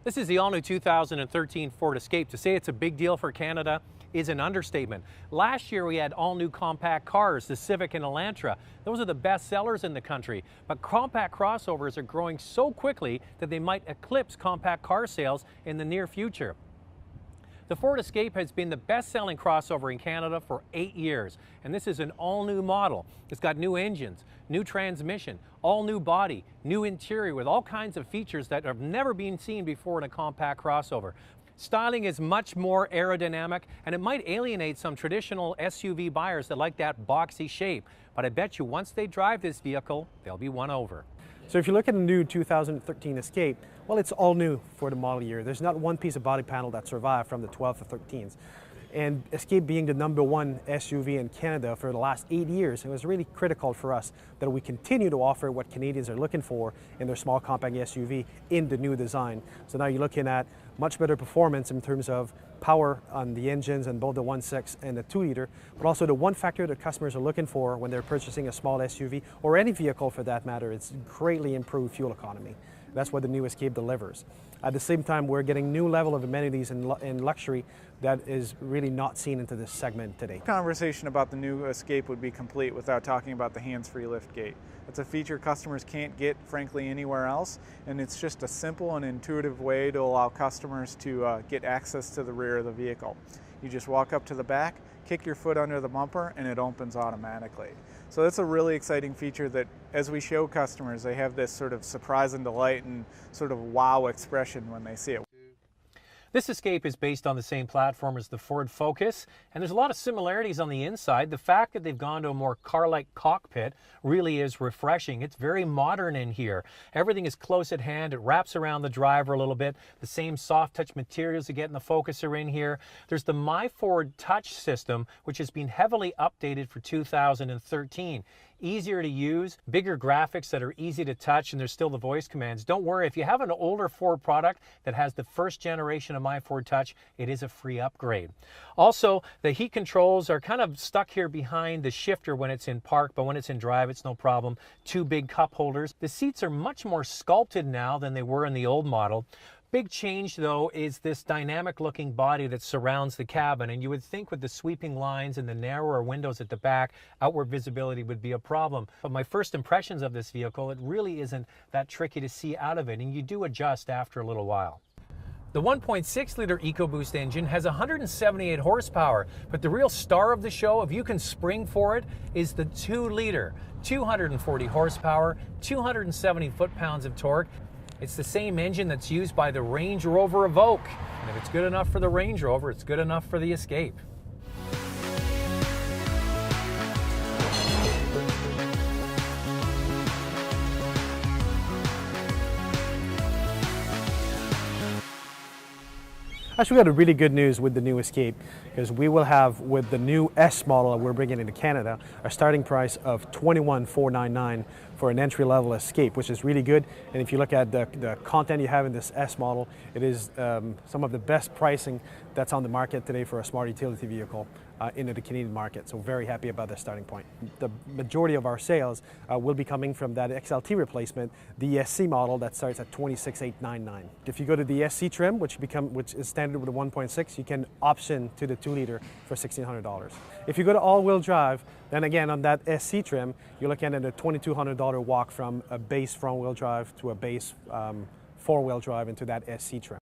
This is the all-new 2013 Ford Escape. To say it's a big deal for Canada is an understatement. Last year we had all-new compact cars, the Civic and Elantra. Those are the best sellers in the country. But compact crossovers are growing so quickly that they might eclipse compact car sales in the near future. The Ford Escape has been the best-selling crossover in Canada for 8 years, and this is an all-new model. It's got new engines, new transmission, all-new body, new interior with all kinds of features that have never been seen before in a compact crossover. Styling is much more aerodynamic, and it might alienate some traditional SUV buyers that like that boxy shape, but I bet you once they drive this vehicle, they'll be won over. So if you look at the new 2013 Escape, well, it's all new for the model year. There's not one piece of body panel that survived from the 12 to 13s. And Escape being the #1 SUV in Canada for the last 8 years, it was really critical for us that we continue to offer what Canadians are looking for in their small compact SUV in the new design. So now you're looking at much better performance in terms of power on the engines in both the 1.6 and the 2-liter, but also the one factor that customers are looking for when they're purchasing a small SUV or any vehicle for that matter, it's greatly improved fuel economy. That's what the new Escape delivers. At the same time, we're getting new level of amenities and luxury that is really not seen into this segment today. Conversation about the new Escape would be complete without talking about the hands-free liftgate. It's a feature customers can't get, frankly, anywhere else, and it's just a simple and intuitive way to allow customers to get access to the rear of the vehicle. You just walk up to the back, kick your foot under the bumper, and it opens automatically. So that's a really exciting feature that, as we show customers, they have this sort of surprise and delight and sort of wow expression when they see it. This Escape is based on the same platform as the Ford Focus, and there's a lot of similarities on the inside. The fact that they've gone to a more car-like cockpit really is refreshing. It's very modern in here. Everything is close at hand. It wraps around the driver a little bit. The same soft touch materials you get in the Focus are in here. There's the My Ford Touch system, which has been heavily updated for 2013. Easier to use, bigger graphics that are easy to touch, and there's still the voice commands. Don't worry, if you have an older Ford product that has the first generation of My Ford Touch, it is a free upgrade. Also, the heat controls are kind of stuck here behind the shifter when it's in park, but when it's in drive, it's no problem. 2 big cup holders. The seats are much more sculpted now than they were in the old model. Big change though is this dynamic looking body that surrounds the cabin, and you would think with the sweeping lines and the narrower windows at the back, outward visibility would be a problem. But my first impressions of this vehicle, it really isn't that tricky to see out of it, and you do adjust after a little while. The 1.6-liter EcoBoost engine has 178 horsepower, but the real star of the show, if you can spring for it, is the 2-liter, 240 horsepower, 270 foot-pounds of torque. It's the same engine that's used by the Range Rover Evoque. And if it's good enough for the Range Rover, it's good enough for the Escape. Actually, we got a really good news with the new Escape, because we will have, with the new S model that we're bringing into Canada, a starting price of $21,499 for an entry-level Escape, which is really good. And if you look at the content you have in this S model, it is some of the best pricing that's on the market today for a smart utility vehicle into the Canadian market. So very happy about the starting point. The majority of our sales will be coming from that XLT replacement, the SC model that starts at $26,899. If you go to the SC trim, which is standard with the 1.6, you can option to the 2-liter for $1,600. If you go to all-wheel drive, then again on that SC trim, you're looking at a $2,200 walk from a base front-wheel drive to a base 4-wheel drive into that SC trim.